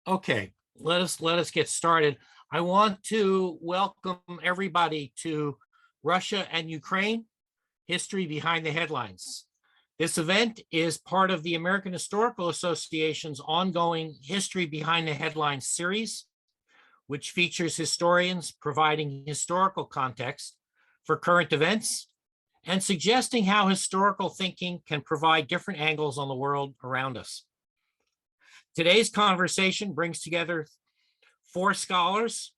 Okay, let us get started. I want to welcome everybody to Russia and Ukraine, History Behind the Headlines. This event is part of the American Historical Association's ongoing History Behind the Headlines series, which features historians providing historical context for current events and suggesting how historical thinking can provide different angles on the world around us. Today's conversation brings together four scholars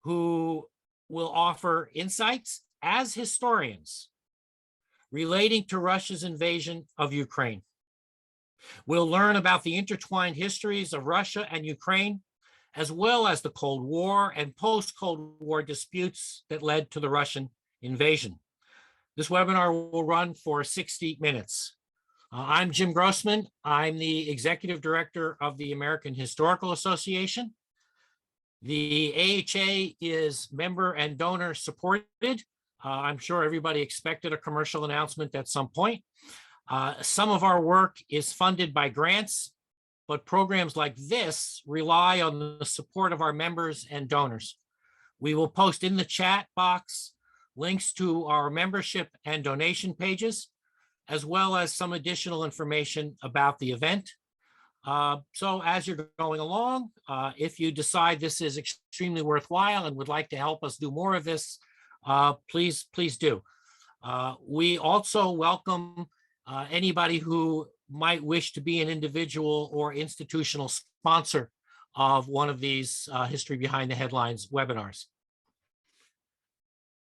who will offer insights as historians relating to Russia's invasion of Ukraine. We'll learn about the intertwined histories of Russia and Ukraine, as well as the Cold War and post-Cold War disputes that led to the Russian invasion. This webinar will run for 60 minutes. I'm Jim Grossman. I'm the Executive Director of the American Historical Association. The AHA is member and donor supported. I'm sure everybody expected a commercial announcement at some point. Some of our work is funded by grants, but programs like this rely on the support of our members and donors. We will post in the chat box links to our membership and donation pages, as well as some additional information about the event. So as you're going along, if you decide this is extremely worthwhile and would like to help us do more of this, please do. We also welcome anybody who might wish to be an individual or institutional sponsor of one of these History Behind the Headlines webinars.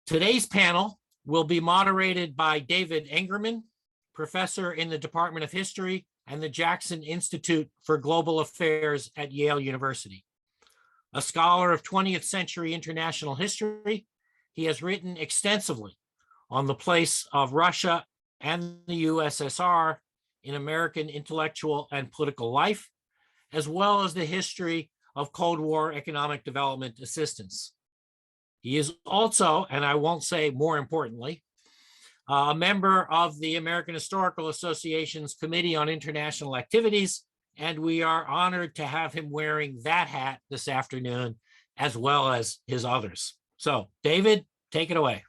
Today's panel will be moderated by David Engerman, professor in the Department of History and the Jackson Institute for Global Affairs at Yale University. A scholar of 20th century international history, he has written extensively on the place of Russia and the USSR in American intellectual and political life, as well as the history of Cold War economic development assistance. He is also, and I won't say more importantly, a member of the American Historical Association's Committee on International Activities, and we are honored to have him wearing that hat this afternoon, as well as his others. So, David, take it away.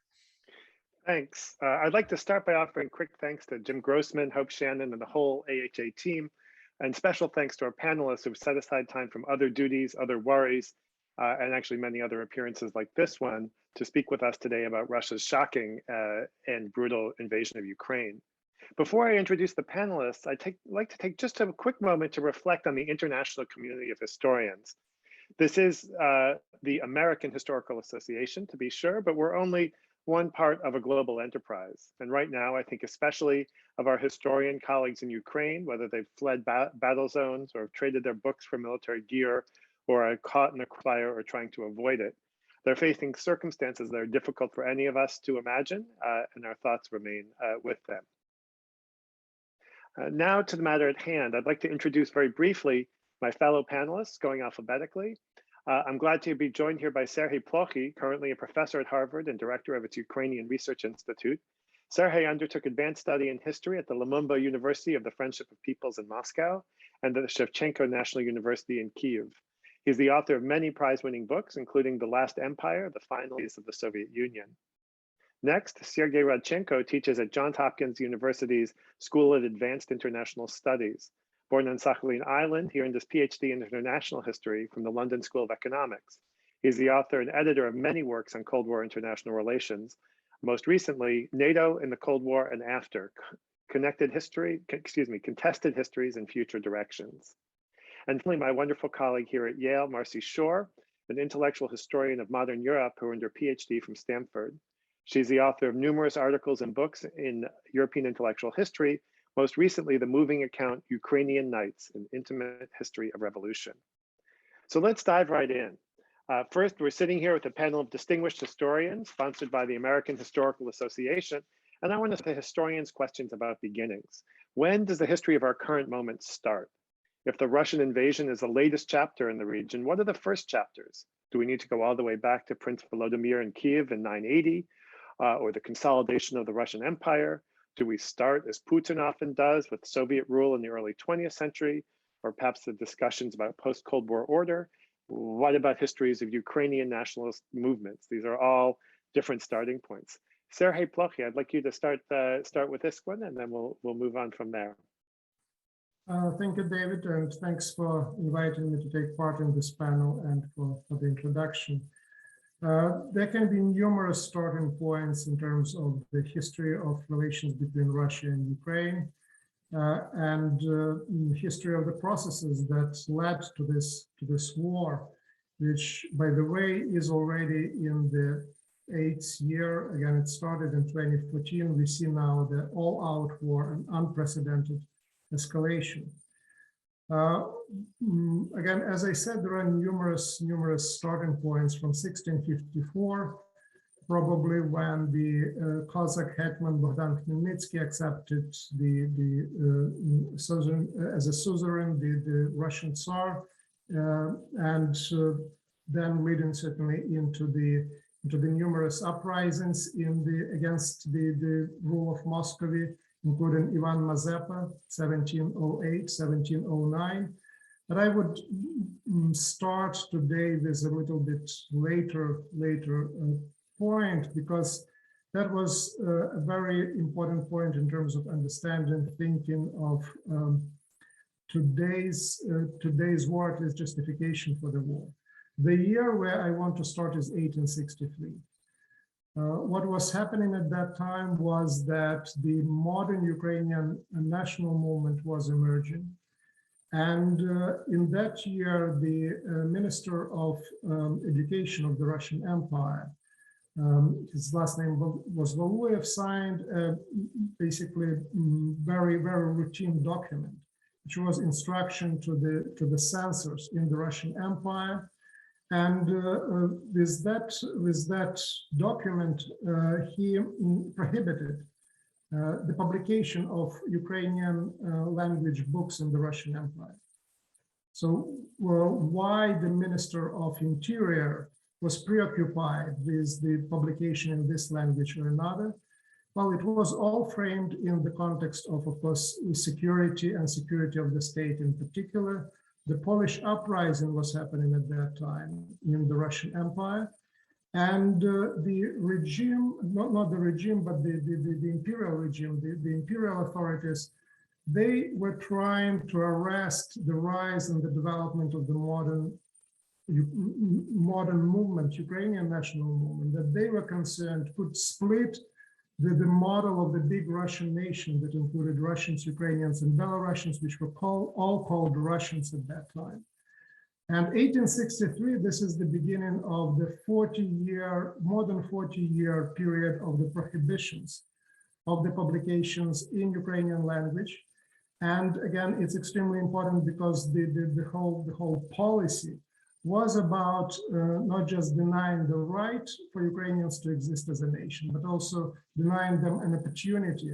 Thanks. I'd like to start by offering quick thanks to Jim Grossman, Hope Shannon, and the whole AHA team, and special thanks to our panelists who've set aside time from other duties, other worries, and actually many other appearances like this one to speak with us today about Russia's shocking and brutal invasion of Ukraine. Before I introduce the panelists, I'd like to take just a quick moment to reflect on the international community of historians. This is the American Historical Association, to be sure, but we're only one part of a global enterprise. And right now, I think especially of our historian colleagues in Ukraine, whether they've fled battle zones or traded their books for military gear, or are caught in a fire or trying to avoid it. They're facing circumstances that are difficult for any of us to imagine, and our thoughts remain with them. Now to the matter at hand, I'd like to introduce very briefly my fellow panelists, going alphabetically. I'm glad to be joined here by Serhii Plokhii, currently a professor at Harvard and director of its Ukrainian Research Institute. Serhii undertook advanced study in history at the Lumumba University of the Friendship of Peoples in Moscow and the Shevchenko National University in Kyiv. He's the author of many prize-winning books, including The Last Empire, The Final Days of the Soviet Union. Next, Sergey Radchenko teaches at Johns Hopkins University's School of Advanced International Studies. Born on Sakhalin Island, he earned his PhD in international history from the London School of Economics. He's the author and editor of many works on Cold War international relations. Most recently, NATO in the Cold War and After, Contested Histories and Future Directions. And finally, my wonderful colleague here at Yale, Marci, an intellectual historian of modern Europe who earned her PhD from Stanford. She's the author of numerous articles and books in European intellectual history, most recently the moving account, Ukrainian Nights, an Intimate History of Revolution. So let's dive right in. First, we're sitting here with a panel of distinguished historians sponsored by the American Historical Association, and I want to ask the historians questions about beginnings. When does the history of our current moment start? If the Russian invasion is the latest chapter in the region, what are the first chapters? Do we need to go all the way back to Prince Volodymyr in Kyiv in 980, or the consolidation of the Russian Empire? Do we start, as Putin often does, with Soviet rule in the early 20th century? or perhaps the discussions about post-Cold War order? What about histories of Ukrainian nationalist movements? These are all different starting points. Serhii, Plokhii, I'd like you to start with this one, and then we'll move on from there. Thank you, David, and thanks for inviting me to take part in this panel and for the introduction. There can be numerous starting points in terms of the history of relations between Russia and Ukraine, and history of the processes that led to this war, which, by the way, is already in the 8th year. Again, it started in 2014. We see now the all-out war and unprecedented escalation. Again, as I said, there are numerous starting points from 1654, probably when the Cossack hetman Bogdan Khmelnytsky accepted as a suzerain the Russian Tsar, and then leading certainly into the numerous uprisings against the rule of Muscovy, including Ivan Mazepa, 1708, 1709. But I would start today with a little bit later point, because that was a very important point in terms of understanding, thinking of today's war, at least justification for the war. The year where I want to start is 1863. What was happening at that time was that the modern Ukrainian national movement was emerging. And in that year, the Minister of Education of the Russian Empire, his last name was Valuyev, signed a basically very routine document, which was instruction to the censors in the Russian Empire. And with that document, he prohibited the publication of Ukrainian language books in the Russian Empire. So why the Minister of Interior was preoccupied with the publication in this language or another? Well, it was all framed in the context of course, security and security of the state in particular. The Polish uprising was happening at that time in the Russian Empire. And the regime, not the regime, but the imperial regime, the imperial authorities, they were trying to arrest the rise and the development of the modern movement, Ukrainian national movement, that they were concerned could split the model of the big Russian nation that included Russians, Ukrainians, and Belarusians, which were all called Russians at that time. And 1863, this is the beginning of the more than 40-year period of the prohibitions of the publications in Ukrainian language. And again, it's extremely important because the whole policy was about not just denying the right for Ukrainians to exist as a nation, but also denying them an opportunity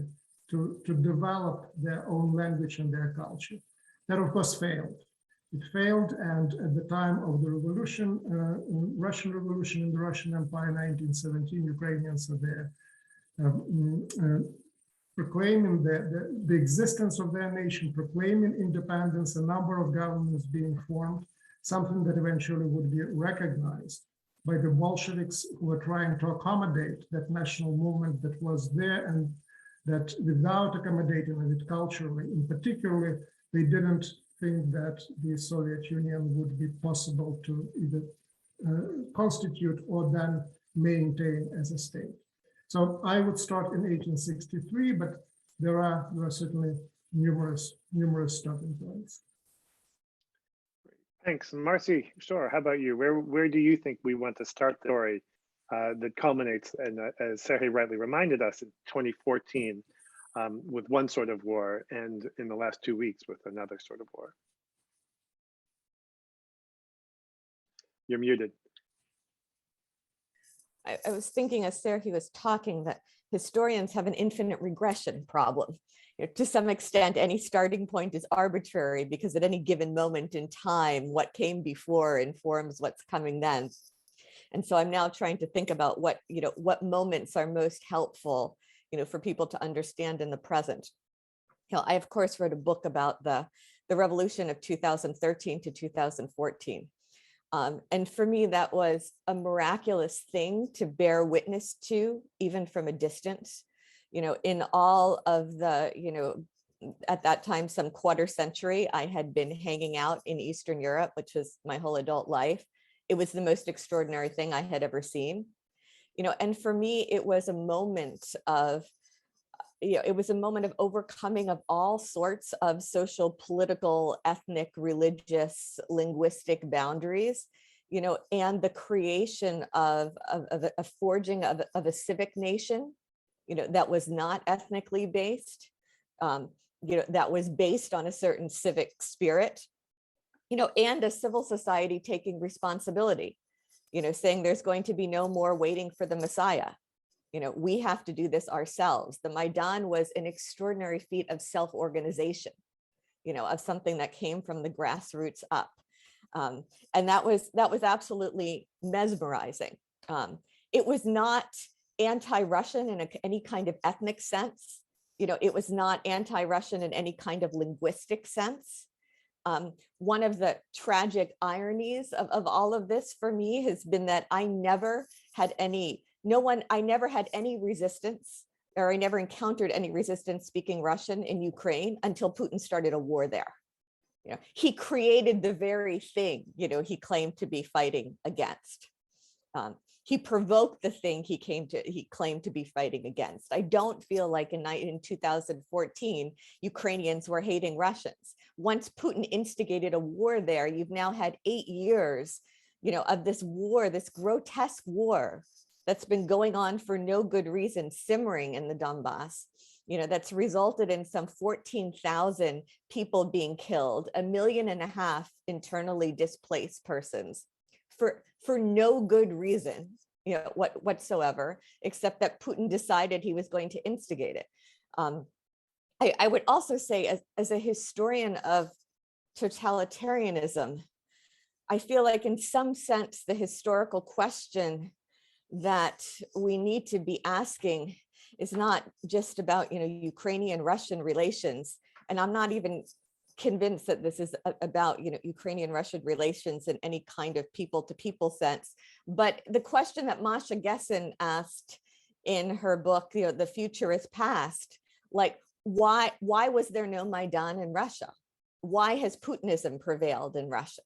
to develop their own language and their culture. That, of course, failed. It failed, and at the time of the revolution, Russian Revolution in the Russian Empire, 1917, Ukrainians are there proclaiming the existence of their nation, proclaiming independence, a number of governments being formed, something that eventually would be recognized by the Bolsheviks, who were trying to accommodate that national movement that was there, and that without accommodating it culturally, in particular, they didn't think that the Soviet Union would be possible to either constitute or then maintain as a state. So I would start in 1863, but there are certainly numerous starting points. Thanks. Marci, sure. How about you? Where do you think we want to start the story that culminates, and as Serhii rightly reminded us, in 2014 with one sort of war, and in the last 2 weeks with another sort of war? You're muted. I was thinking as Serhii was talking that historians have an infinite regression problem. You know, to some extent, any starting point is arbitrary because at any given moment in time, what came before informs what's coming then. And so I'm now trying to think about what moments are most helpful, for people to understand in the present. I of course wrote a book about the the revolution of 2013 to 2014. And for me, that was a miraculous thing to bear witness to, even from a distance. In all of the, at that time, some quarter century, I had been hanging out in Eastern Europe, which was my whole adult life. It was the most extraordinary thing I had ever seen. And for me, it was a moment of, it was a moment of overcoming of all sorts of social, political, ethnic, religious, linguistic boundaries, and the creation of a forging of a civic nation, that was not ethnically based, that was based on a certain civic spirit, and a civil society taking responsibility, saying there's going to be no more waiting for the Messiah. We have to do this ourselves. The Maidan was an extraordinary feat of self-organization, of something that came from the grassroots up. And that was absolutely mesmerizing. It was not anti-Russian in any kind of ethnic sense. It was not anti-Russian in any kind of linguistic sense. One of the tragic ironies of all of this for me has been that I never had any resistance, or I never encountered any resistance speaking Russian in Ukraine until Putin started a war there. He created the very thing, he claimed to be fighting against. He provoked the thing he claimed to be fighting against. I don't feel like in 2014, Ukrainians were hating Russians. Once Putin instigated a war there, you've now had 8 years, of this war, this grotesque war that's been going on for no good reason, simmering in the Donbass, that's resulted in some 14,000 people being killed, 1.5 million internally displaced persons for no good reason, whatsoever, except that Putin decided he was going to instigate it. I would also say, as a historian of totalitarianism, I feel like in some sense, the historical question that we need to be asking is not just about, Ukrainian-Russian relations. And I'm not even convinced that this is about, Ukrainian-Russian relations in any kind of people-to-people sense. But the question that Masha Gessen asked in her book, The Future is Past, like, why was there no Maidan in Russia? Why has Putinism prevailed in Russia?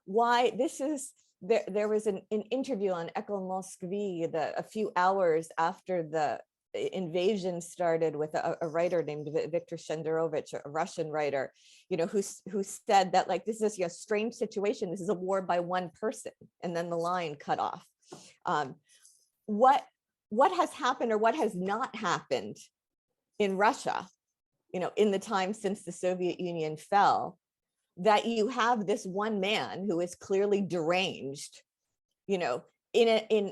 Why this is, there was an interview on Echo Moskvi a few hours after the invasion started with a writer named Viktor Shenderovich, a Russian writer, who said that, like, this is a strange situation. This is a war by one person, and then the line cut off. What has happened, or what has not happened in Russia, in the time since the Soviet Union fell, that you have this one man who is clearly deranged, in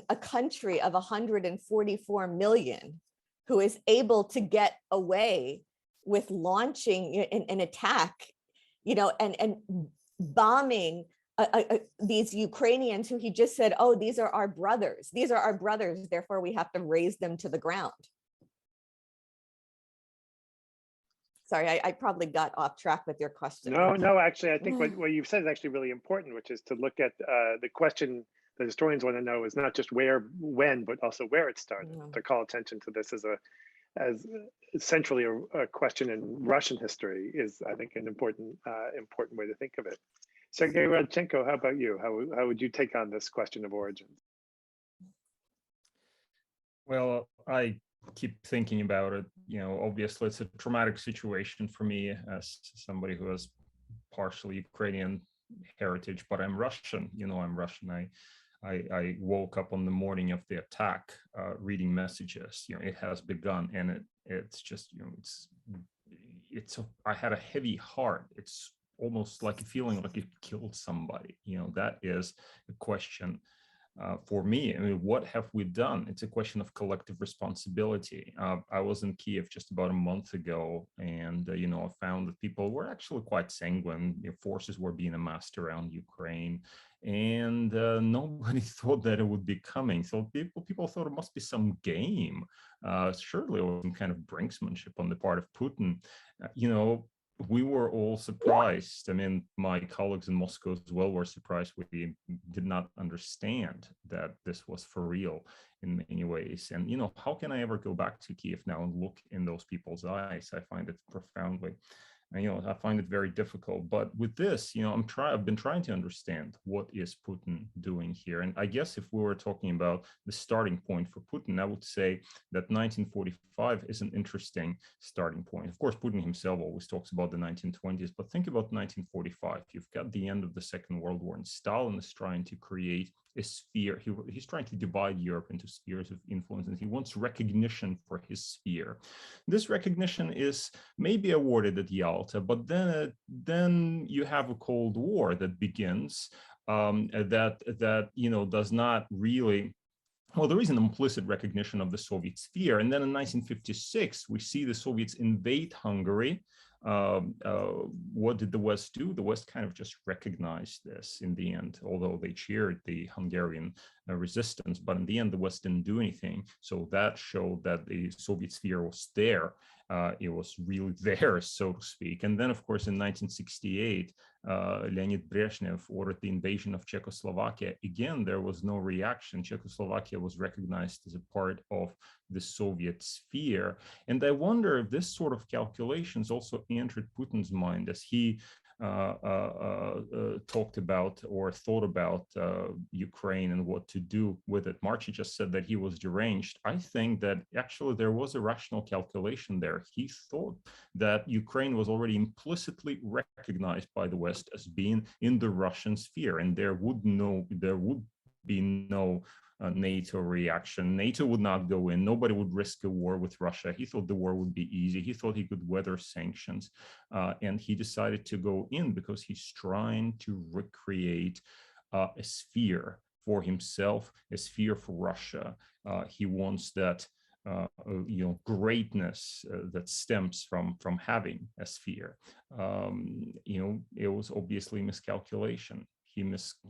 a country of 144 million, who is able to get away with launching an attack, and bombing these Ukrainians who he just said, oh, these are our brothers, therefore we have to raze them to the ground. Sorry, I probably got off track with your question. No, actually, I think what you've said is actually really important, which is to look at the question that historians want to know is not just where, when, but also where it started. To call attention to this as centrally a question in Russian history is, I think, an important way to think of it. Sergey Radchenko, how about you? How would you take on this question of origins? Well, I keep thinking about it. Obviously it's a traumatic situation for me as somebody who has partially Ukrainian heritage, but I'm Russian. I'm Russian. I woke up on the morning of the attack, reading messages. It has begun, and it's just, I had a heavy heart. It's almost like a feeling like it killed somebody. That is a question. For me, I mean, what have we done? It's a question of collective responsibility. I was in Kiev just about a month ago, and I found that people were actually quite sanguine. Forces were being amassed around Ukraine, and nobody thought that it would be coming. So people thought it must be some game. Surely it was some kind of brinksmanship on the part of Putin. we were all surprised. I mean, my colleagues in Moscow as well were surprised. We did not understand that this was for real in many ways. And, you know, how can I ever go back to Kiev now and look in those people's eyes? I find it profoundly, you know, I find it very difficult. But with this, you know, I've been trying to understand what is Putin doing here. And I guess if we were talking about the starting point for Putin, I would say that 1945 is an interesting starting point. Of course, Putin himself always talks about the 1920s, but think about 1945. You've got the end of the Second World War, and Stalin is trying to create a sphere. He's trying to divide Europe into spheres of influence, and he wants recognition for his sphere. This recognition is maybe awarded at Yalta, but then you have a Cold War that begins that you know does not really. Well, there is an implicit recognition of the Soviet sphere. And then in 1956, we see the Soviets invade Hungary. What did the West do? The West kind of just recognized this in the end, although they cheered the Hungarian resistance. But in the end, the West didn't do anything. So that showed that the Soviet sphere was there. It was really there, so to speak. And then, of course, in 1968, Leonid Brezhnev ordered the invasion of Czechoslovakia. Again, there was no reaction. Czechoslovakia was recognized as a part of the Soviet sphere. And I wonder if this sort of calculations also entered Putin's mind as he talked about or thought about Ukraine and what to do with it. Marci just said that he was deranged. I think that actually there was a rational calculation there. He thought that Ukraine was already implicitly recognized by the West as being in the Russian sphere, and there would be no NATO reaction. NATO would not go in. Nobody would risk a war with Russia. He thought the war would be easy. He thought he could weather sanctions. And he decided to go in because he's trying to recreate a sphere for himself, a sphere for Russia. He wants that you know, greatness that stems from having a sphere. You know, it was obviously miscalculation. He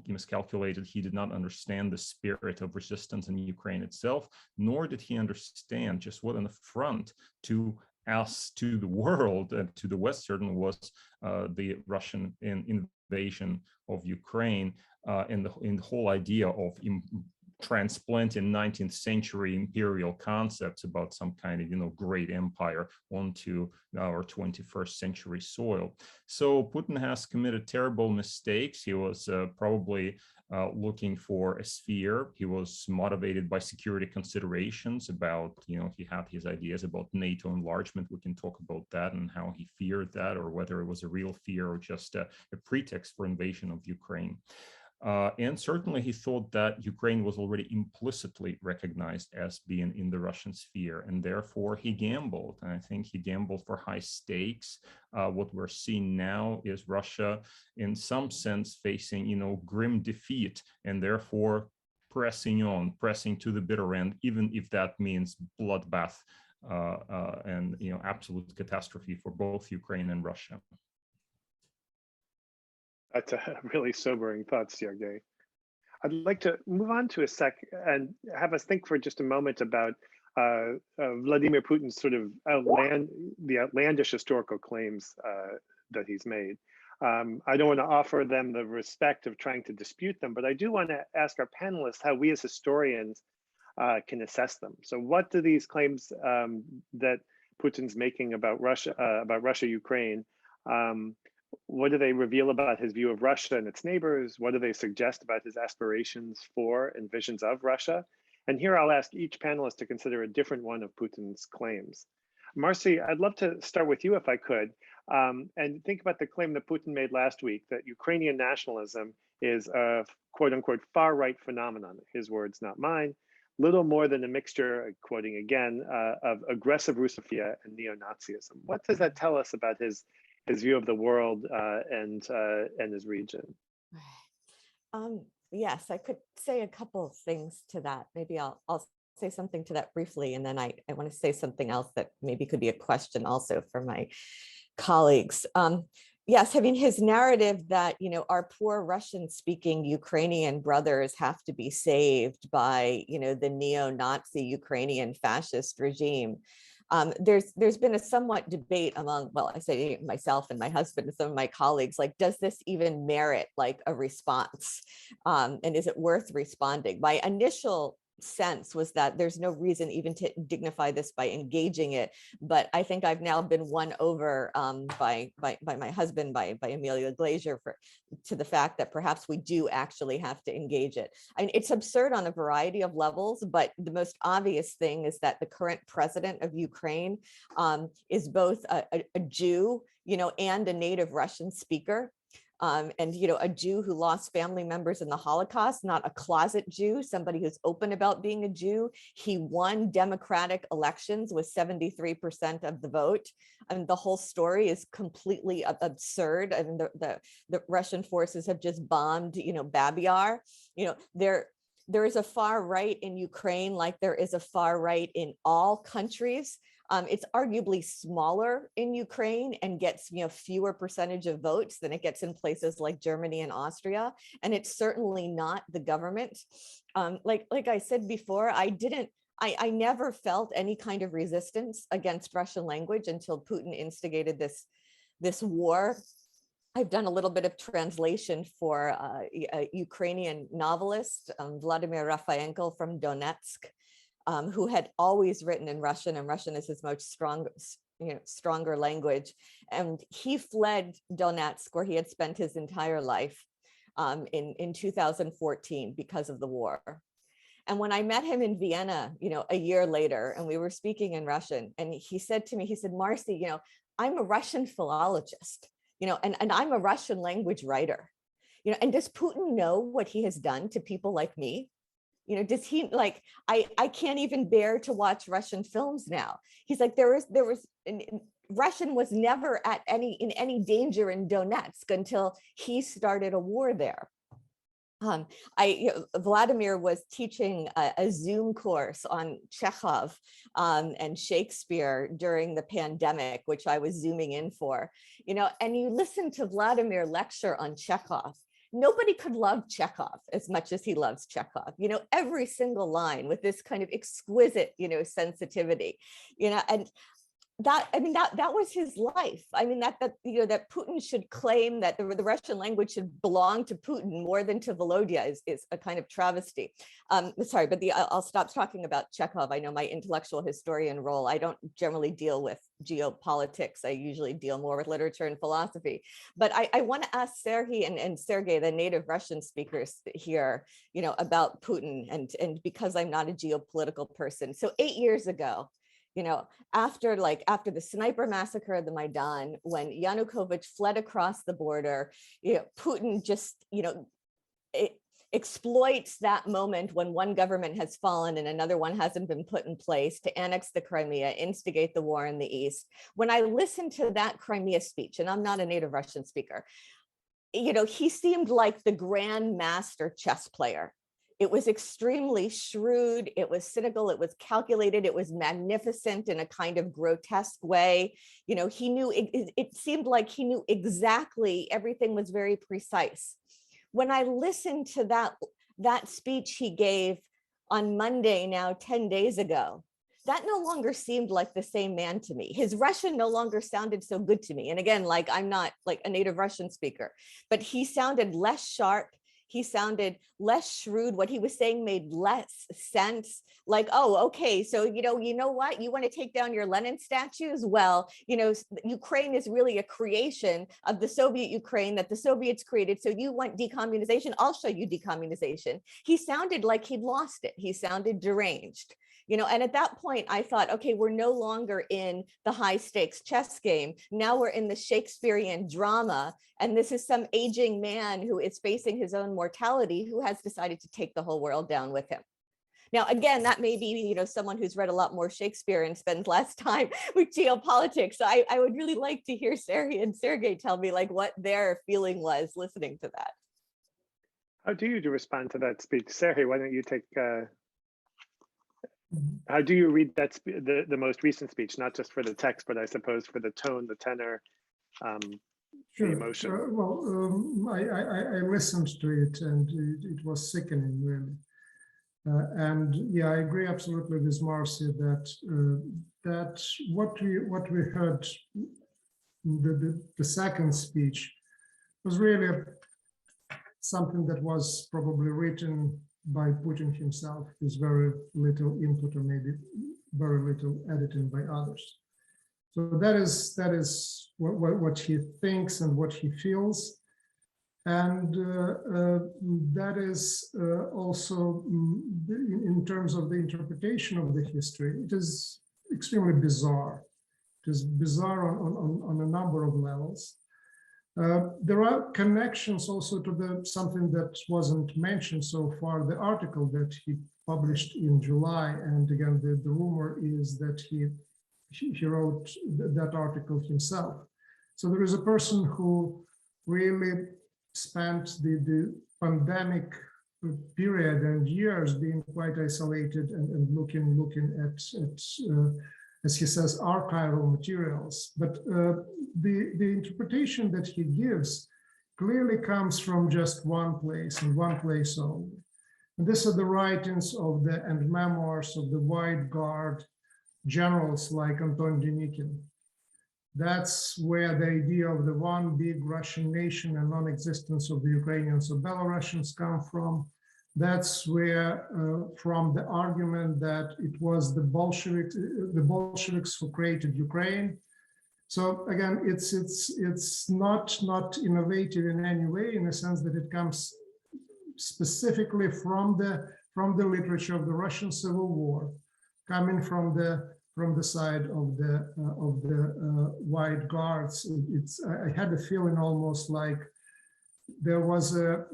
miscalculated. He did not understand the spirit of resistance in Ukraine itself, nor did he understand just what an affront to us, to the world, and to the West certainly was the Russian invasion of Ukraine, and the whole idea of transplanting 19th century imperial concepts about some kind of, you know, great empire onto our 21st century soil. So Putin has committed terrible mistakes. He was probably looking for a sphere. He was motivated by security considerations about, you know, he had his ideas about NATO enlargement. We can talk about that and how he feared that, or whether it was a real fear or just a pretext for invasion of Ukraine. And certainly he thought that Ukraine was already implicitly recognized as being in the Russian sphere, and therefore he gambled. And I think he gambled for high stakes. What we're seeing now is Russia, in some sense, facing, you know, grim defeat, and therefore pressing on, pressing to the bitter end, even if that means bloodbath and, you know, absolute catastrophe for both Ukraine and Russia. That's a really sobering thought, Sergey. I'd like to move on to a sec and have us think for just a moment about Vladimir Putin's sort of the outlandish historical claims that he's made. I don't want to offer them the respect of trying to dispute them, but I do want to ask our panelists how we as historians can assess them. So what do these claims that Putin's making about Russia, Ukraine, what do they reveal about his view of Russia and its neighbors? What do they suggest about his aspirations for and visions of Russia? And here I'll ask each panelist to consider a different one of Putin's claims. Marci, I'd love to start with you if I could, and think about the claim that Putin made last week that Ukrainian nationalism is a quote unquote far right phenomenon, his words, not mine, little more than a mixture, quoting again, of aggressive Russophobia and neo-Nazism. What does that tell us about his view of the world and his region? Yes, I could say a couple of things to that. Maybe I'll say something to that briefly, and then I want to say something else that maybe could be a question also for my colleagues. Yes, I mean, his narrative that, you know, our poor Russian-speaking Ukrainian brothers have to be saved by, you know, the neo-Nazi Ukrainian fascist regime. There's been a somewhat debate among, well, I say myself and my husband and some of my colleagues, like, does this even merit like a response? And is it worth responding? My initial sense was that there's no reason even to dignify this by engaging it, but I think I've now been won over by my husband, by Amelia Glazier, to the fact that perhaps we do actually have to engage it. I mean, it's absurd on a variety of levels, but the most obvious thing is that the current president of Ukraine is both a Jew, and a native Russian speaker. And a Jew who lost family members in the Holocaust, not a closet Jew, somebody who's open about being a Jew. He won democratic elections with 73% of the vote. I mean, the whole story is completely absurd. I mean, the Russian forces have just bombed, Babi Yar. There is a far right in Ukraine, like there is a far right in all countries. It's arguably smaller in Ukraine and gets fewer percentage of votes than it gets in places like Germany and Austria. And it's certainly not the government. Like I said before, I never felt any kind of resistance against Russian language until Putin instigated this war. I've done a little bit of translation for a Ukrainian novelist, Vladimir Radchenko from Donetsk, who had always written in Russian, and Russian is his most stronger language. And he fled Donetsk, where he had spent his entire life, in 2014 because of the war. And when I met him in Vienna, a year later, and we were speaking in Russian, and he said to me, he said, Marci, I'm a Russian philologist, and I'm a Russian language writer, and does Putin know what he has done to people like me? Does he I can't even bear to watch Russian films now. He's like, Russian was never in any danger in Donetsk until he started a war there. Vladimir was teaching a Zoom course on Chekhov and Shakespeare during the pandemic, which I was Zooming in for, and you listen to Vladimir lecture on Chekhov. Nobody could love Chekhov as much as he loves Chekhov, every single line with this kind of exquisite, sensitivity, and that was his life. I mean, that Putin should claim that the Russian language should belong to Putin more than to Volodya is a kind of travesty. Sorry, but I'll stop talking about Chekhov. I know my intellectual historian role. I don't generally deal with geopolitics. I usually deal more with literature and philosophy. But I want to ask Serhii and Sergey, the native Russian speakers here, about Putin, and because I'm not a geopolitical person. So 8 years ago, after the sniper massacre of the Maidan, when Yanukovych fled across the border, Putin just, exploits that moment when one government has fallen and another one hasn't been put in place to annex the Crimea, instigate the war in the East. When I listened to that Crimea speech, and I'm not a native Russian speaker, he seemed like the grand master chess player. It was extremely shrewd, it was cynical, it was calculated, it was magnificent in a kind of grotesque way. He knew, it seemed like he knew exactly, everything was very precise. When I listened to that speech he gave on Monday, now 10 days ago, that no longer seemed like the same man to me. His Russian no longer sounded so good to me. And again, I'm not a native Russian speaker, but he sounded less sharp. He sounded less shrewd. What he was saying made less sense. Oh, okay, so you know what? You want to take down your Lenin statues? Well, Ukraine is really a creation of the Soviet Ukraine that the Soviets created. So you want decommunization? I'll show you decommunization. He sounded like he'd lost it. He sounded deranged. And at that point, I thought, okay, we're no longer in the high stakes chess game. Now we're in the Shakespearean drama. And this is some aging man who is facing his own mortality, who has decided to take the whole world down with him. Now, again, that may be, someone who's read a lot more Shakespeare and spends less time with geopolitics. So I would really like to hear Serhii and Sergey tell me what their feeling was listening to that. How do you respond to that speech? Serhii, why don't you take... How do you read that the most recent speech, not just for the text, but I suppose for the tone, the tenor, the emotion? Well, I listened to it, and it was sickening, really. And yeah, I agree absolutely with Marci that that what we heard, the second speech, was really something that was probably written by Putin himself, with very little input or maybe very little editing by others. So that is what he thinks and what he feels. And that is also, in terms of the interpretation of the history, it is extremely bizarre. It is bizarre on a number of levels. There are connections also to something that wasn't mentioned so far, the article that he published in July. And again, the rumor is that he wrote that article himself. So there is a person who really spent the pandemic period and years being quite isolated and looking at as he says, archival materials. But the interpretation that he gives clearly comes from just one place and one place only. And these are the writings of and memoirs of the White Guard generals like Anton Denikin. That's where the idea of the one big Russian nation and non-existence of the Ukrainians or Belarusians come from. That's where, from the argument that it was the Bolsheviks who created Ukraine. So again, it's not innovative in any way, in the sense that it comes specifically from the literature of the Russian Civil War, coming from the side of the White Guards. I had a feeling almost like there was a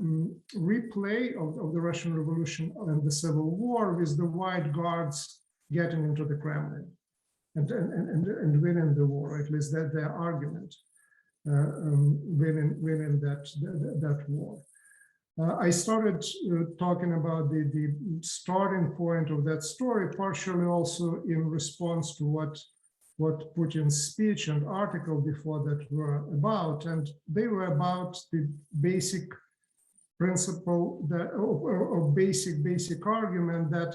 replay of the Russian Revolution and the Civil War with the White Guards getting into the Kremlin and winning the war, at least that their argument, winning that war. I started talking about the starting point of that story, partially also in response to what Putin's speech and article before that were about. And they were about the basic principle that, or basic argument that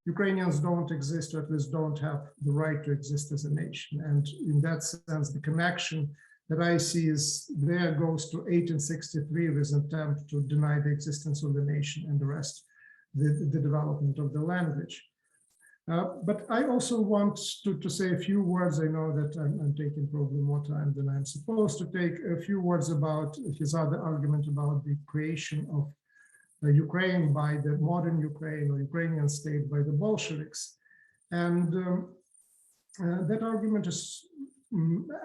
Ukrainians don't exist, or at least don't have the right to exist as a nation. And in that sense, the connection that I see is there goes to 1863 with an attempt to deny the existence of the nation, and the rest, the development of the language. But I also want to say a few words. I know that I'm taking probably more time than I'm supposed to take. A few words about his other argument about the creation of Ukraine by the modern Ukraine or Ukrainian state by the Bolsheviks. And that argument is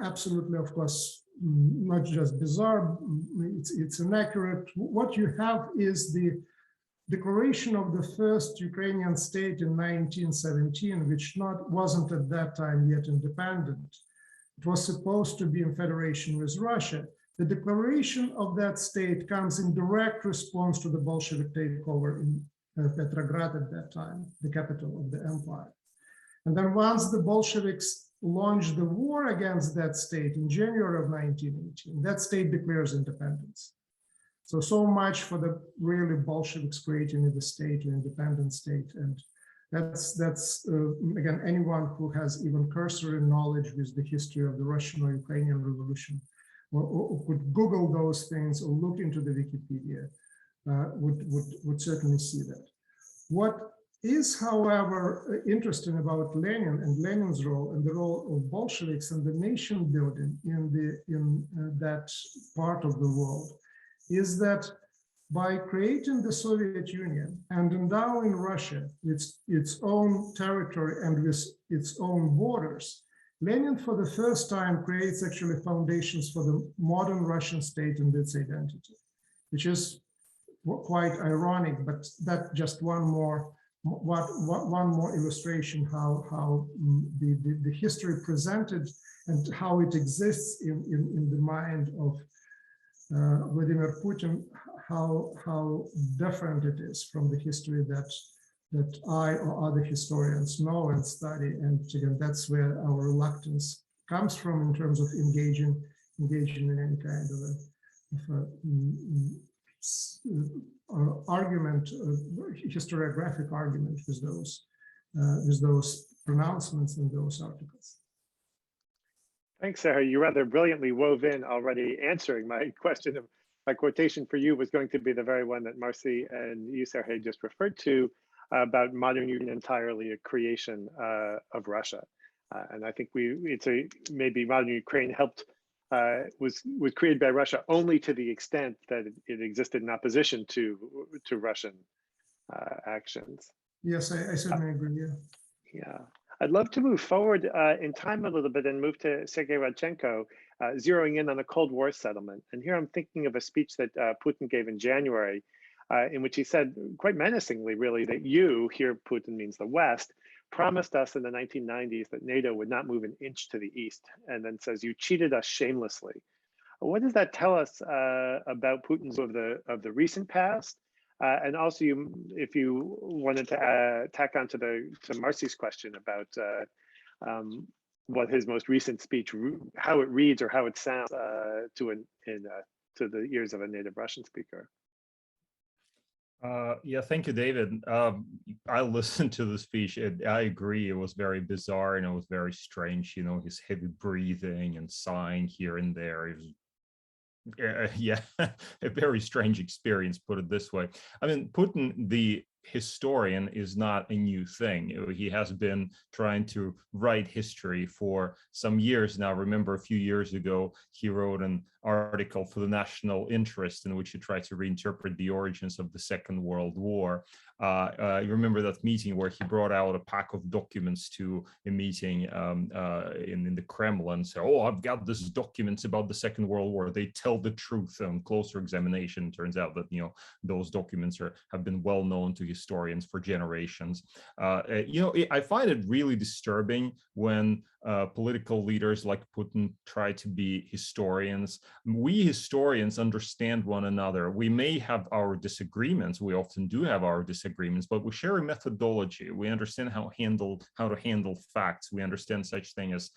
absolutely, of course, not just bizarre, it's inaccurate. What you have is the declaration of the first Ukrainian state in 1917, which wasn't at that time yet independent. It was supposed to be in federation with Russia. The declaration of that state comes in direct response to the Bolshevik takeover in Petrograd at that time, the capital of the empire. And then once the Bolsheviks launched the war against that state in January of 1918, that state declares independence. So much for the really Bolsheviks creating the state, an independent state. And that's again, anyone who has even cursory knowledge with the history of the Russian or Ukrainian Revolution, or could Google those things or look into the Wikipedia, would certainly see that. What is, however, interesting about Lenin and Lenin's role and the role of Bolsheviks and the nation building in that part of the world is that by creating the Soviet Union and endowing Russia with its own territory and with its own borders, Lenin for the first time creates actually foundations for the modern Russian state and its identity, which is quite ironic, but that's just one more illustration how the history presented and how it exists in the mind of Vladimir Putin, how different it is from the history that I or other historians know and study. And again, that's where our reluctance comes from in terms of engaging in any kind of argument, historiographic argument with those pronouncements in those articles. Thanks, Serhii. You rather brilliantly wove in already answering my question. My quotation for you was going to be the very one that Marci and you, Serhii, just referred to about modern Ukraine entirely a creation of Russia. And I think maybe modern Ukraine helped, was created by Russia only to the extent that it existed in opposition to Russian actions. Yes, I certainly agree. Yeah. Yeah. I'd love to move forward in time a little bit and move to Sergey Radchenko, zeroing in on the Cold War settlement. And here I'm thinking of a speech that Putin gave in January, in which he said, quite menacingly, really, that you, here Putin means the West, promised us in the 1990s that NATO would not move an inch to the east, and then says, you cheated us shamelessly. What does that tell us about Putin's of the recent past? And also, if you wanted to tack on to Marci's question about what his most recent speech, how it reads or how it sounds to the ears of a native Russian speaker. Yeah, thank you, David. I listened to the speech. I agree. It was very bizarre and it was very strange. You know, his heavy breathing and sighing here and there. It was, yeah, a very strange experience, put it this way. I mean, Putin, the historian, is not a new thing. He has been trying to write history for some years now. Remember, a few years ago, he wrote an article for the National Interest in which he tried to reinterpret the origins of the Second World War. You remember that meeting where he brought out a pack of documents to a meeting in the Kremlin, said, oh, I've got these documents about the Second World War. They tell the truth. On closer examination, turns out that, you know, those documents have been well known to historians for generations. You know, I find it really disturbing when political leaders like Putin try to be historians. We historians understand one another. We may have our disagreements. We often do have our disagreements, but we share a methodology. We understand how to handle facts. We understand such thing as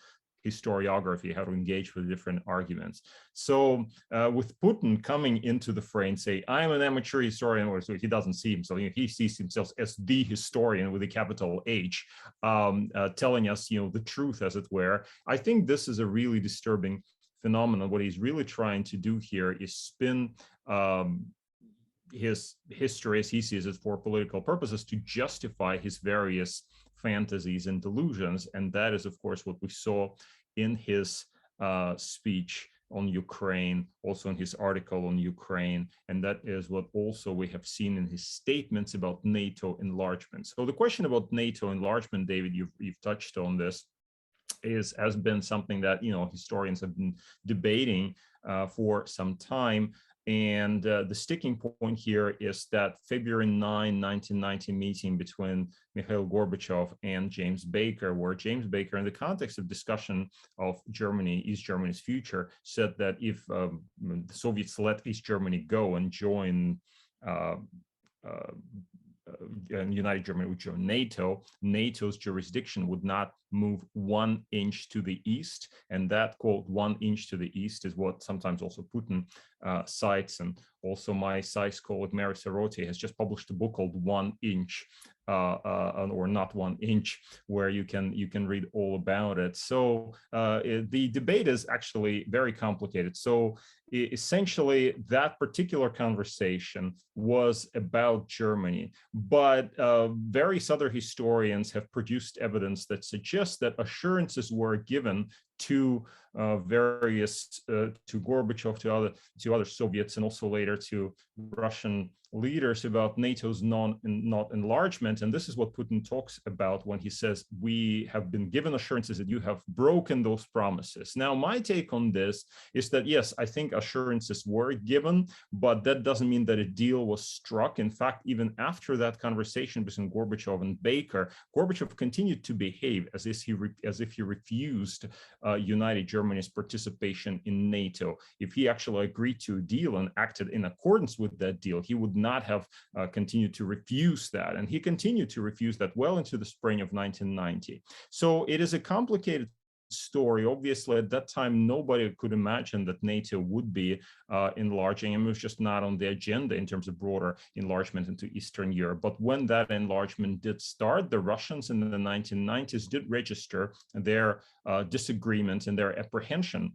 historiography, how to engage with different arguments. So with Putin coming into the fray and say, I'm an amateur historian, or so he doesn't see himself, you know, he sees himself as the historian with a capital H, telling us, you know, the truth, as it were. I think this is a really disturbing phenomenon. What he's really trying to do here is spin his history, as he sees it, for political purposes to justify his various fantasies and delusions. And that is, of course, what we saw in his speech on Ukraine, also in his article on Ukraine. And that is what also we have seen in his statements about NATO enlargement. So the question about NATO enlargement, David, you've touched on this, has been something that, you know, historians have been debating for some time. And the sticking point here is that February 9, 1990 meeting between Mikhail Gorbachev and James Baker, where James Baker, in the context of discussion of Germany, East Germany's future, said that if the Soviets let East Germany go and join and United Germany would join NATO, NATO's jurisdiction would not move 1 inch to the east. And that, quote, 1 inch to the east is what sometimes also Putin cites. And also my size colleague, Marci, has just published a book called 1 Inch, or Not 1 Inch, where you can read all about it. So the debate is actually very complicated. So essentially, that particular conversation was about Germany, but various other historians have produced evidence that suggests that assurances were given to to Gorbachev, to other Soviets, and also later to Russian leaders about NATO's not enlargement. And this is what Putin talks about when he says, we have been given assurances that you have broken those promises. Now, my take on this is that, yes, I think assurances were given, but that doesn't mean that a deal was struck. In fact, even after that conversation between Gorbachev and Baker, Gorbachev continued to behave as if he refused United Germany's participation in NATO. If he actually agreed to a deal and acted in accordance with that deal, he would not have continued to refuse that. And he continued to refuse that well into the spring of 1990. So it is a complicated story. Obviously, at that time, nobody could imagine that NATO would be enlarging, and it was just not on the agenda in terms of broader enlargement into Eastern Europe. But when that enlargement did start, the Russians in the 1990s did register their disagreement and their apprehension.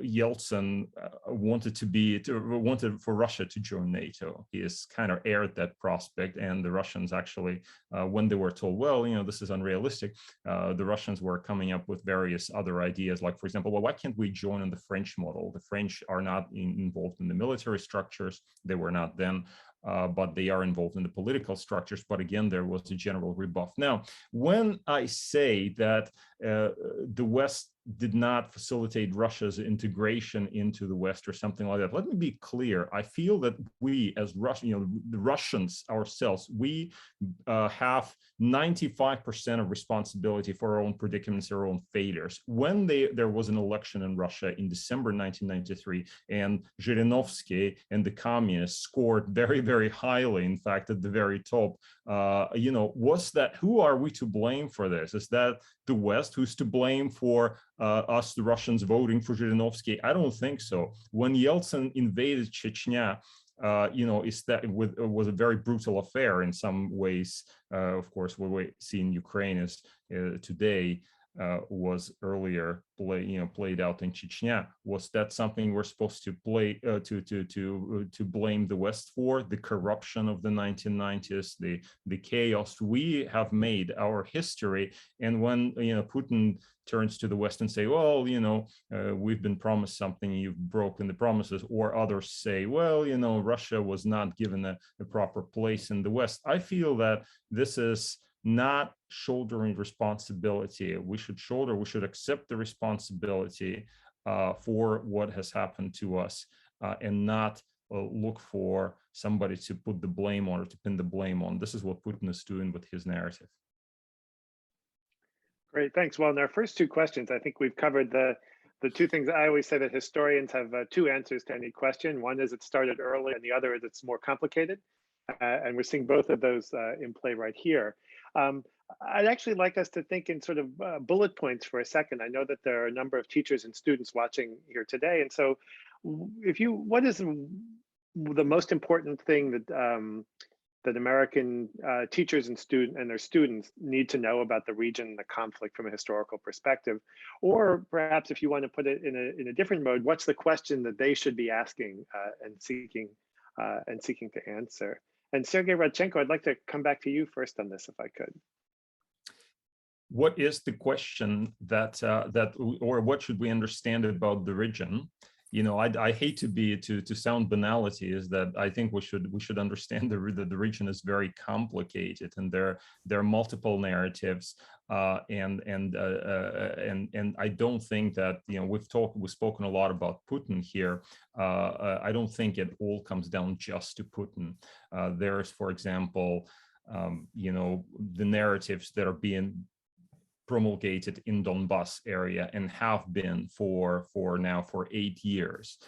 Yeltsin wanted for Russia to join NATO. He has kind of aired that prospect, and the Russians actually, when they were told, well, this is unrealistic, the Russians were coming up with various other ideas, like, for example, well, why can't we join in the French model? The French are not involved in the military structures. They were not then. But they are involved in the political structures. But again, there was a general rebuff. Now, when I say that the West did not facilitate Russia's integration into the West or something like that, let me be clear. I feel that we, as Russian, the Russians ourselves, we have 95% of responsibility for our own predicaments, our own failures. When there was an election in Russia in December 1993, and Zhirinovsky and the communists scored very, very highly, in fact, at the very top, was that, who are we to blame for this? Is that the West who's to blame for us, the Russians, voting for Zhirinovsky? I don't think so. When Yeltsin invaded Chechnya, was a very brutal affair in some ways. Of course, what we see in Ukraine is today was earlier played out in Chechnya. Was that something we're supposed to to blame the West for? The corruption of the 1990s, the chaos. We have made our history, and when Putin turns to the West and say, well, we've been promised something, you've broken the promises, or others say, well, Russia was not given a proper place in the West. I feel that this is not shouldering responsibility. We should accept the responsibility for what has happened to us, and not look for somebody to put the blame on or to pin the blame on. This is what Putin is doing with his narrative. Great, thanks. Well, in our first two questions, I think we've covered the two things. I always say that historians have two answers to any question. One is it started early, and the other is it's more complicated. And we're seeing both of those in play right here. I'd actually like us to think in sort of bullet points for a second. I know that there are a number of teachers and students watching here today. And so what is the most important thing that that American teachers and their students need to know about the region and the conflict from a historical perspective? Or perhaps if you want to put it in a different mode, what's the question that they should be asking and seeking to answer? And Sergey, Radchenko, I'd like to come back to you first on this, if I could. What is the question or what should we understand about the region? I hate to sound banality, is that I think we should understand that the region is very complicated, and there are multiple narratives, and I don't think that we've spoken a lot about Putin here. I don't think it all comes down just to Putin. There's, for example, the narratives that are being promulgated in Donbas area and have been for 8 years.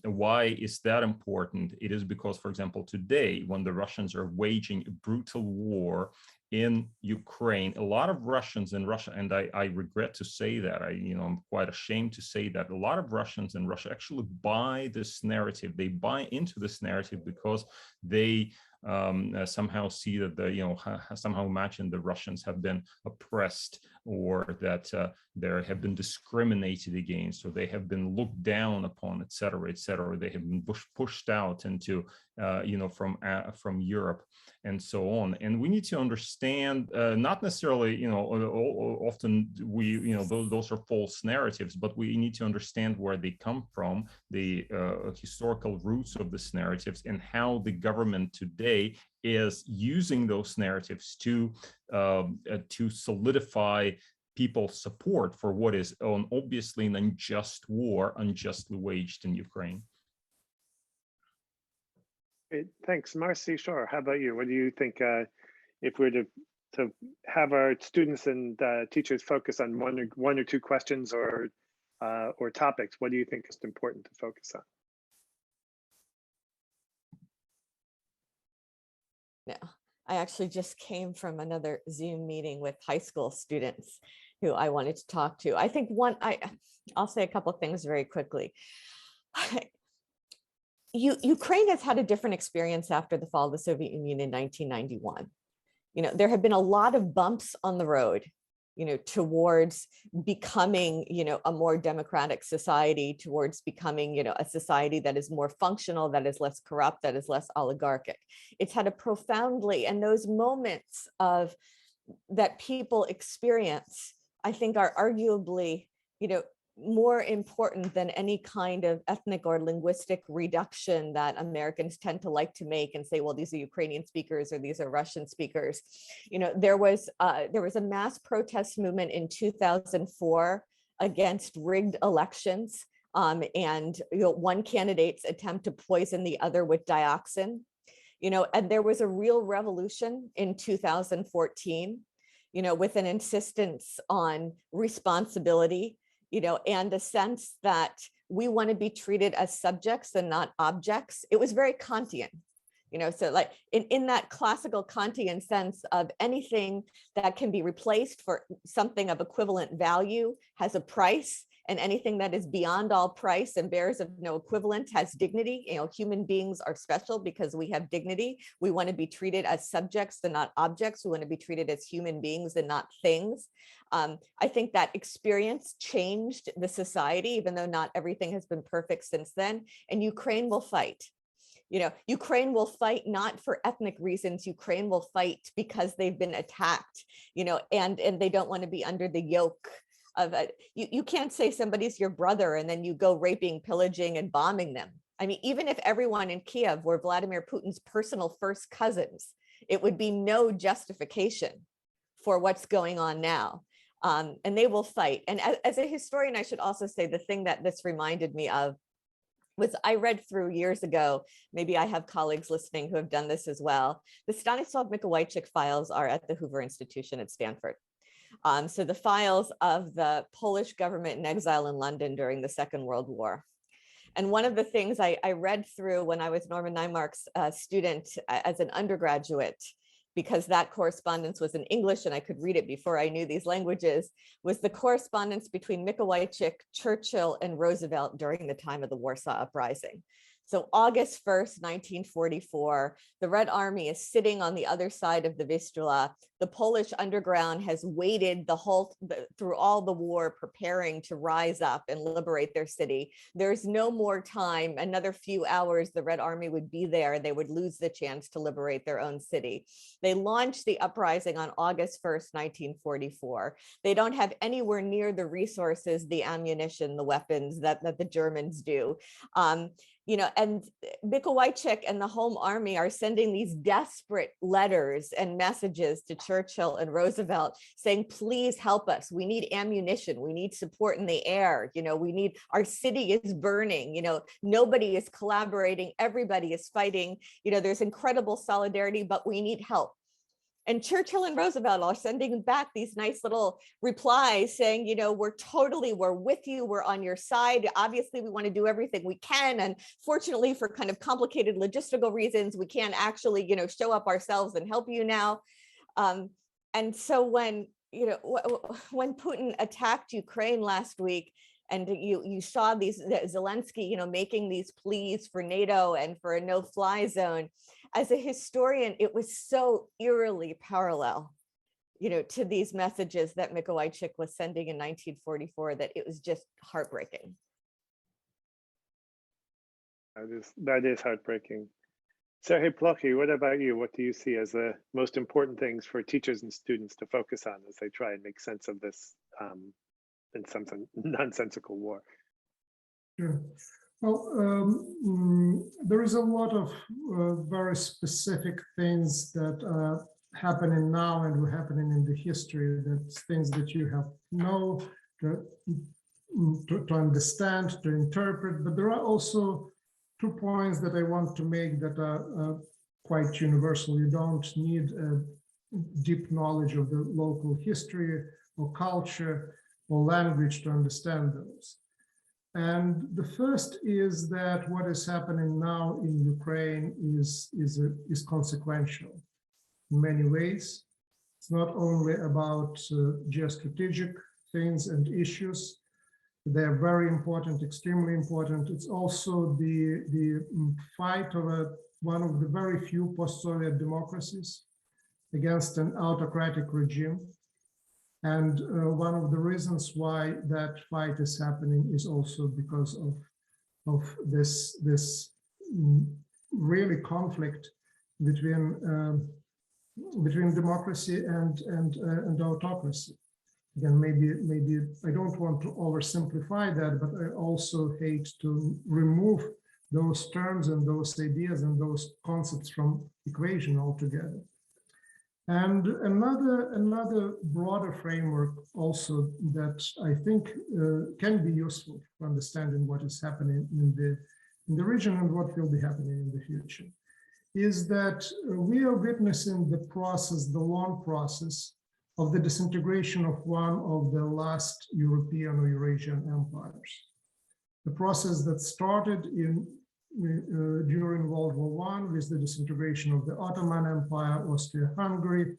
Why is that important? It is because, for example, today, when the Russians are waging a brutal war in Ukraine, a lot of Russians in Russia, and I regret to say that, I'm quite ashamed to say that, a lot of Russians in Russia actually buy this narrative. They buy into this narrative because they somehow see that somehow imagine the Russians have been oppressed, or that they have been discriminated against, or they have been looked down upon, etc., etc. They have been pushed out into from Europe and so on. And we need to understand, not necessarily, often those are false narratives, but we need to understand where they come from, the historical roots of these narratives, and how the government today is using those narratives to solidify people's support for what is obviously an unjust war, unjustly waged in Ukraine. Great, thanks, Marci. Sure. How about you? What do you think? If we're to have our students and teachers focus on one or two questions or topics, what do you think is important to focus on? Yeah, I actually just came from another Zoom meeting with high school students, who I wanted to talk to. I think I'll say a couple of things very quickly. Ukraine has had a different experience after the fall of the Soviet Union in 1991. There have been a lot of bumps on the road, towards becoming, a more democratic society, towards becoming, a society that is more functional, that is less corrupt, that is less oligarchic. It's had a profoundly, and those moments of that people experience, I think, are arguably, more important than any kind of ethnic or linguistic reduction that Americans tend to like to make and say, well, these are Ukrainian speakers or these are Russian speakers. There was a mass protest movement in 2004 against rigged elections, and one candidate's attempt to poison the other with dioxin. And there was a real revolution in 2014, with an insistence on responsibility, and a sense that we want to be treated as subjects and not objects. It was very Kantian, so like in that classical Kantian sense of anything that can be replaced for something of equivalent value has a price, and anything that is beyond all price and bears of no equivalent has dignity. Human beings are special because we have dignity. We want to be treated as subjects and not objects. We want to be treated as human beings and not things. I think that experience changed the society, even though not everything has been perfect since then. And Ukraine will fight. Ukraine will fight not for ethnic reasons. Ukraine will fight because they've been attacked, and they don't want to be under the yoke of it. You can't say somebody's your brother and then you go raping, pillaging, and bombing them. I mean, even if everyone in Kiev were Vladimir Putin's personal first cousins, it would be no justification for what's going on now. And they will fight. And as a historian, I should also say the thing that this reminded me of was I read through years ago, maybe I have colleagues listening who have done this as well. The Stanislaw Mikołajczyk files are at the Hoover Institution at Stanford. So the files of the Polish government in exile in London during the Second World War. And one of the things I read through when I was Norman Neimark's student as an undergraduate, because that correspondence was in English and I could read it before I knew these languages, was the correspondence between Mikołajczyk, Churchill, and Roosevelt during the time of the Warsaw Uprising. So August 1st, 1944, the Red Army is sitting on the other side of the Vistula. The Polish underground has waited through all the war, preparing to rise up and liberate their city. There's no more time. Another few hours, the Red Army would be there. They would lose the chance to liberate their own city. They launched the uprising on August 1st, 1944. They don't have anywhere near the resources, the ammunition, the weapons that the Germans do. And Mikołajczyk and the Home Army are sending these desperate letters and messages to Churchill and Roosevelt saying, please help us. We need ammunition. We need support in the air. Our city is burning. Nobody is collaborating. Everybody is fighting. There's incredible solidarity, but we need help. And Churchill and Roosevelt are sending back these nice little replies saying, we're with you, we're on your side. Obviously, we want to do everything we can. And fortunately, for kind of complicated logistical reasons, we can't actually, show up ourselves and help you now. And so when Putin attacked Ukraine last week, and you saw Zelensky, making these pleas for NATO and for a no-fly zone. As a historian, it was so eerily parallel, to these messages that Mikołajczyk was sending in 1944 that it was just heartbreaking. That is heartbreaking. Serhii, Plokhii, what about you? What do you see as the most important things for teachers and students to focus on as they try and make sense of this in some nonsensical war? Sure. Well, there is a lot of very specific things that are happening now and were happening in the history. That's things that you have to understand, to interpret. But there are also 2 points that I want to make that are quite universal. You don't need a deep knowledge of the local history or culture or language to understand those. And the first is that what is happening now in Ukraine is consequential in many ways. It's not only about geostrategic things and issues. They're very important, extremely important. It's also the fight of one of the very few post-Soviet democracies against an autocratic regime. And one of the reasons why that fight is happening is also because of this really conflict between democracy and autocracy. Again, maybe I don't want to oversimplify that, but I also hate to remove those terms and those ideas and those concepts from equation altogether. And another broader framework also that I think can be useful for understanding what is happening in the region and what will be happening in the future is that we are witnessing the long process of the disintegration of one of the last European or Eurasian empires. The process that started during World War I with the disintegration of the Ottoman Empire, Austria-Hungary,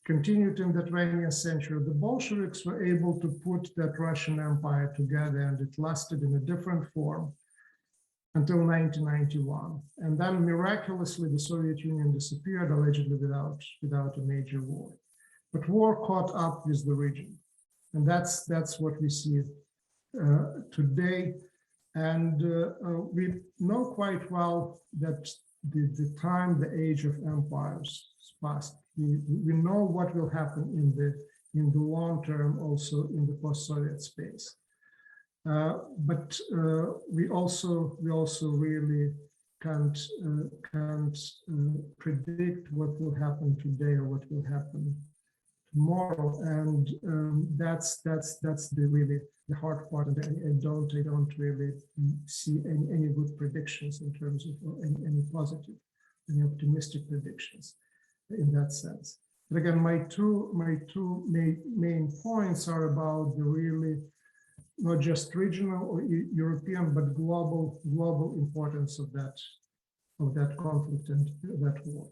continued in the 20th century. The Bolsheviks were able to put that Russian Empire together, and it lasted in a different form until 1991. And then miraculously, the Soviet Union disappeared, allegedly without a major war. But war caught up with the region. And that's what we see today. And we know quite well that the time, the age of empires is past. We know what will happen in the long term, also in the post-Soviet space. But we also really can't predict what will happen today or what will happen tomorrow, and that's really the hard part. And I don't really see any good predictions in terms of any positive, any optimistic predictions in that sense. But again, my two main points are about the really not just regional or European, but global importance of that conflict and that war.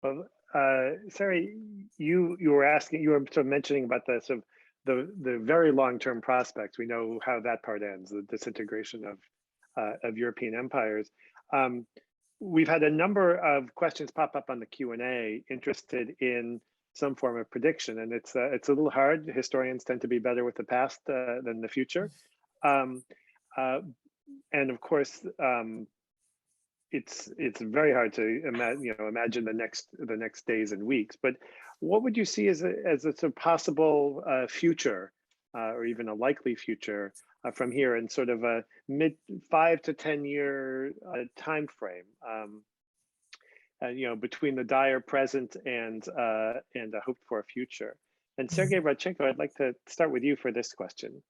Well, Serhii, you were sort of mentioning about the very long-term prospects. We know how that part ends, the disintegration of European empires. We've had a number of questions pop up on the Q&A interested in some form of prediction, and it's a little hard. Historians tend to be better with the past than the future, and of course, it's very hard to imagine the next days and weeks. But what would you see as a sort of possible future, or even a likely future from here in sort of a mid 5 to 10 year time frame? Between the dire present and a hoped for future. And Sergey Radchenko, I'd like to start with you for this question.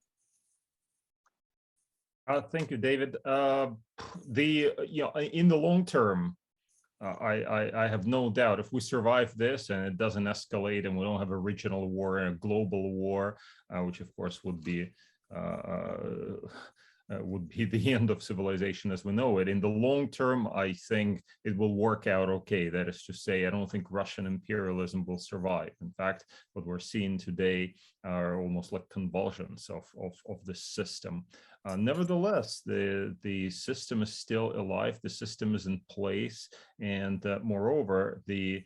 Thank you, David. In the long term, I have no doubt if we survive this and it doesn't escalate and we don't have a regional war and a global war, which of course would be the end of civilization as we know it. In the long term, I think it will work out okay. That is to say, I don't think Russian imperialism will survive. In fact, what we're seeing today are almost like convulsions of the system. Nevertheless, the system is still alive, the system is in place, and moreover, the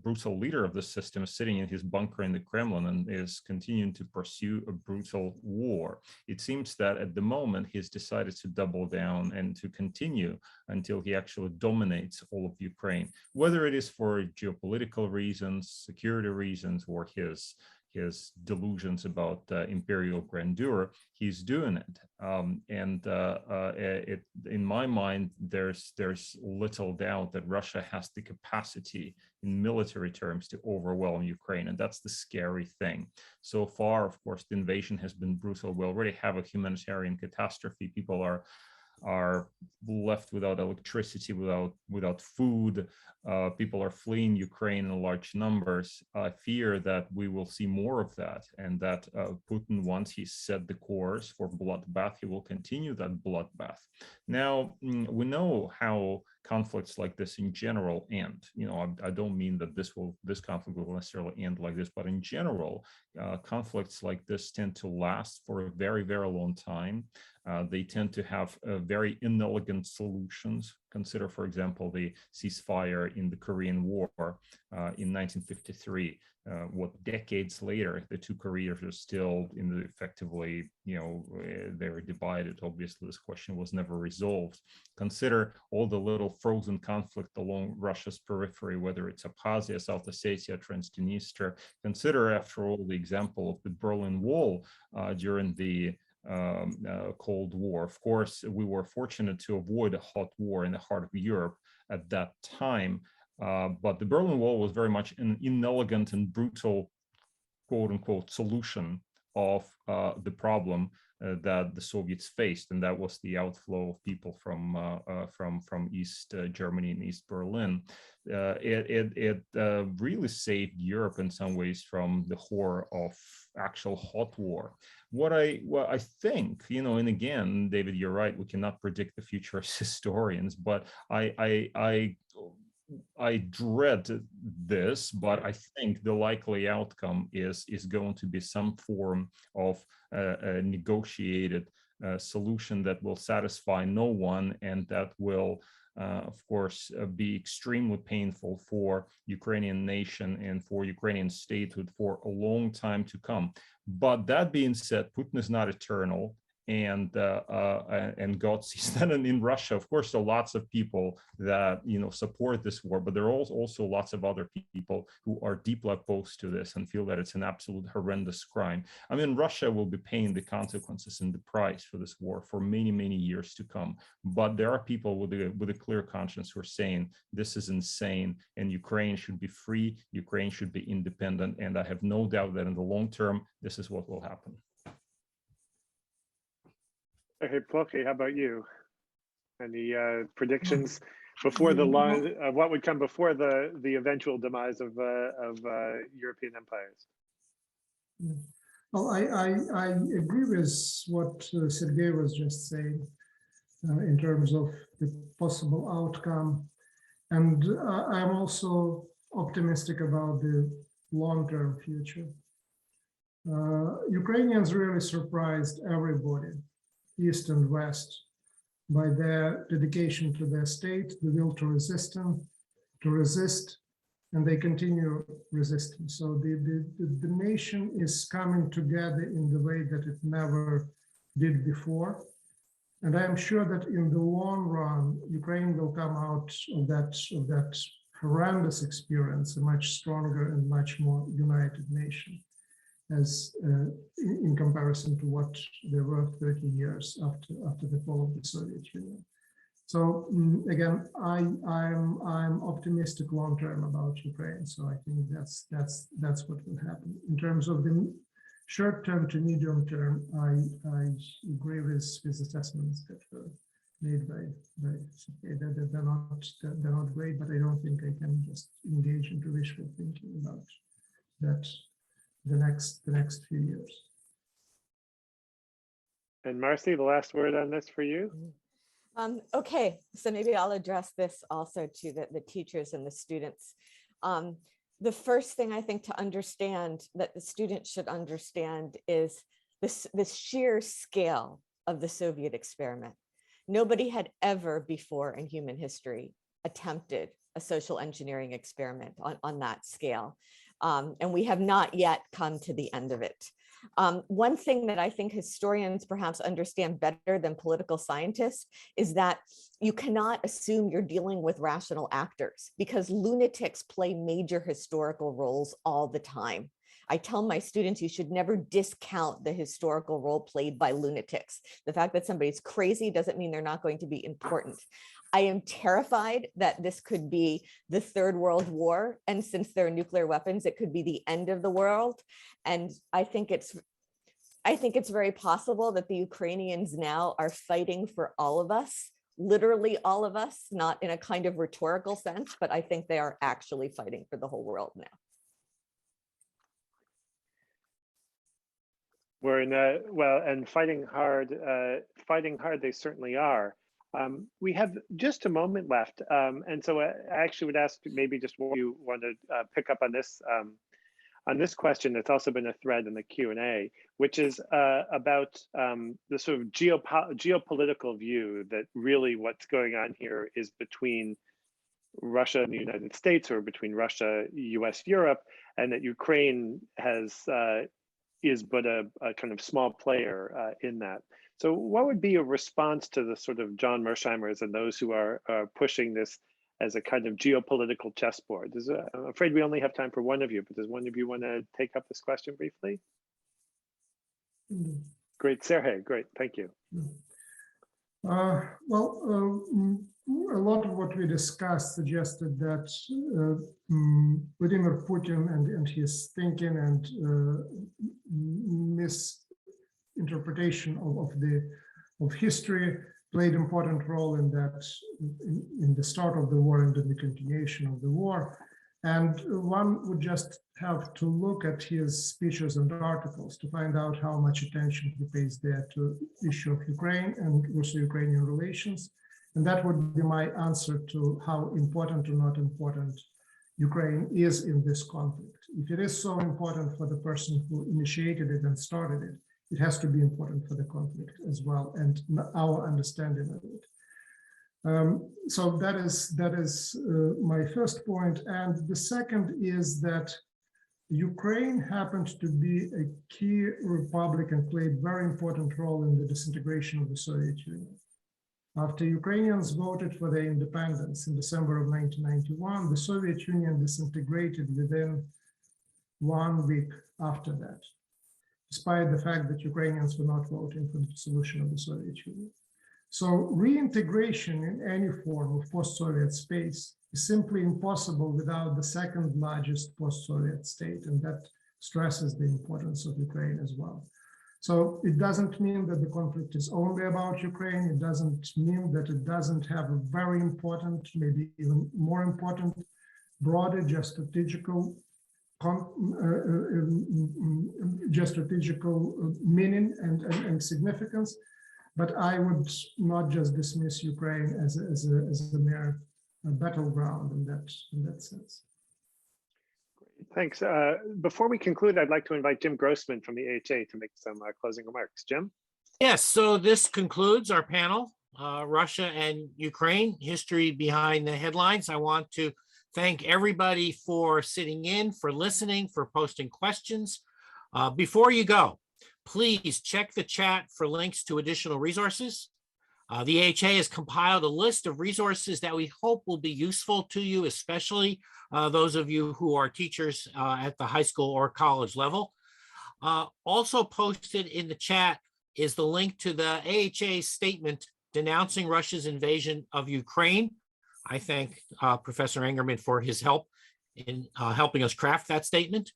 brutal leader of the system is sitting in his bunker in the Kremlin and is continuing to pursue a brutal war. It seems that at the moment he's decided to double down and to continue until he actually dominates all of Ukraine, whether it is for geopolitical reasons, security reasons, or his delusions about imperial grandeur. He's doing it, in my mind, there's little doubt that Russia has the capacity in military terms to overwhelm Ukraine, and that's the scary thing. So far, of course, the invasion has been brutal. We already have a humanitarian catastrophe. People are are left without electricity, without food. People are fleeing Ukraine in large numbers. I fear that we will see more of that, and that Putin, once he set the course for bloodbath, he will continue that bloodbath. Now, we know how conflicts like this in general end. I don't mean that this conflict will necessarily end like this, but in general, conflicts like this tend to last for a very, very long time. They tend to have very inelegant solutions. Consider, for example, the ceasefire in the Korean War in 1953. What decades later, the two Koreas are still effectively, they were divided. Obviously, this question was never resolved. Consider all the little frozen conflict along Russia's periphery, whether it's Abkhazia, South Ossetia, Transnistria. Consider, after all, the example of the Berlin Wall during the Cold War. Of course, we were fortunate to avoid a hot war in the heart of Europe at that time. But the Berlin Wall was very much an inelegant and brutal, quote unquote, solution of the problem that the Soviets faced, and that was the outflow of people from East Germany and East Berlin. It really saved Europe in some ways from the horror of actual hot war. What I think, and again, David, you're right, we cannot predict the future as historians, but I dread this, but I think the likely outcome is going to be some form of a negotiated solution that will satisfy no one, and that will, of course, be extremely painful for Ukrainian nation and for Ukrainian statehood for a long time to come. But that being said, Putin is not eternal. And God sees that. And in Russia, of course, there are lots of people that support this war, but there are also lots of other people who are deeply opposed to this and feel that it's an absolute horrendous crime. I mean, Russia will be paying the consequences and the price for this war for many, many years to come. But there are people with a clear conscience who are saying this is insane, and Ukraine should be free, Ukraine should be independent, and I have no doubt that in the long term, this is what will happen. Hey, Plokhii, how about you? Any predictions before the line? What would come before the eventual demise of European empires? Well, I agree with what Sergey was just saying in terms of the possible outcome, and I'm also optimistic about the long-term future. Ukrainians really surprised everybody, East and West, by their dedication to their state, the will to resist, and they continue resisting. So the nation is coming together in the way that it never did before. And I am sure that in the long run, Ukraine will come out of that horrendous experience a much stronger and much more united nation, as in comparison to what they were 30 years after the fall of the Soviet Union. So again, I'm optimistic long term about Ukraine. So I think that's what will happen. In terms of the short term to medium term, I agree with assessments that were made by that they're not great, but I don't think I can just engage into wishful thinking about that the next few years. And Marci, the last word on this for you. Okay, so maybe I'll address this also to the teachers and the students. The first thing I think to understand, that the students should understand, is this sheer scale of the Soviet experiment. Nobody had ever before in human history attempted a social engineering experiment on that scale. And we have not yet come to the end of it. One thing that I think historians perhaps understand better than political scientists is that you cannot assume you're dealing with rational actors, because lunatics play major historical roles all the time. I tell my students, you should never discount the historical role played by lunatics. The fact that somebody's crazy doesn't mean they're not going to be important. I am terrified that this could be the Third World War. And since there are nuclear weapons, it could be the end of the world. And I think it's I think it's very possible that the Ukrainians now are fighting for all of us, literally all of us, not in a kind of rhetorical sense, but I think they are actually fighting for the whole world now. We're in a, well, and fighting hard, they certainly are. We have just a moment left. And so I actually would ask maybe just what you want to pick up on this question that's also been a thread in the Q&A, which is about the sort of geopolitical view that really what's going on here is between Russia and the United States, or between Russia, US, Europe, and that Ukraine is but a kind of small player in that. So what would be a response to the sort of John Mersheimers and those who are pushing this as a kind of geopolitical chessboard? I'm afraid we only have time for one of you, but does one of you want to take up this question briefly? Great, Serhii, great, thank you. A lot of what we discussed suggested that Vladimir Putin and his thinking and misinterpretation of history played an important role in that, in the start of the war and in the continuation of the war. And one would just have to look at his speeches and articles to find out how much attention he pays there to the issue of Ukraine and Russo-Ukrainian relations. And that would be my answer to how important or not important Ukraine is in this conflict. If it is so important for the person who initiated it and started it, it has to be important for the conflict as well, and our understanding of it. So that is my first point. And the second is that Ukraine happened to be a key republic and played a very important role in the disintegration of the Soviet Union. After Ukrainians voted for their independence in December of 1991, the Soviet Union disintegrated within 1 week after that, despite the fact that Ukrainians were not voting for the dissolution of the Soviet Union. So reintegration in any form of post-Soviet space is simply impossible without the second largest post-Soviet state, and that stresses the importance of Ukraine as well. So it doesn't mean that the conflict is only about Ukraine. It doesn't mean that it doesn't have a very important, maybe even more important, broader geostrategical meaning and significance. But I would not just dismiss Ukraine as a mere battleground in that sense. Thanks. Before we conclude, I'd like to invite Jim Grossman from the AHA to make some closing remarks. Jim? Yes, so this concludes our panel, Russia and Ukraine, History Behind the Headlines. I want to thank everybody for sitting in, for listening, for posting questions. Before you go, please check the chat for links to additional resources. The AHA has compiled a list of resources that we hope will be useful to you, especially those of you who are teachers at the high school or college level. Also posted in the chat is the link to the AHA statement denouncing Russia's invasion of Ukraine. I thank Professor Engerman for his help in helping us craft that statement.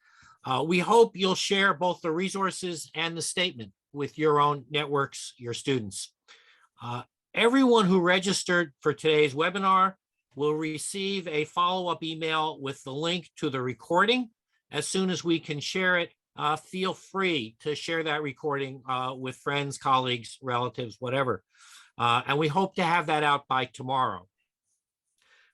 We hope you'll share both the resources and the statement with your own networks, your students. Everyone who registered for today's webinar will receive a follow-up email with the link to the recording. As soon as we can share it, feel free to share that recording with friends, colleagues, relatives, whatever. And we hope to have that out by tomorrow.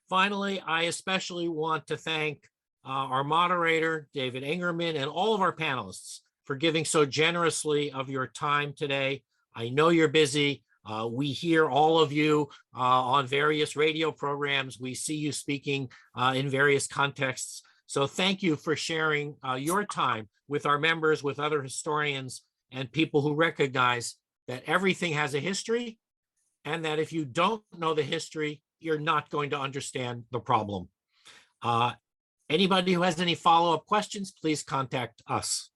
Finally, I especially want to thank our moderator, David Engerman, and all of our panelists for giving so generously of your time today. I know you're busy. We hear all of you on various radio programs. We see you speaking in various contexts. So thank you for sharing your time with our members, with other historians, and people who recognize that everything has a history, and that if you don't know the history, you're not going to understand the problem. Anybody who has any follow-up questions, please contact us.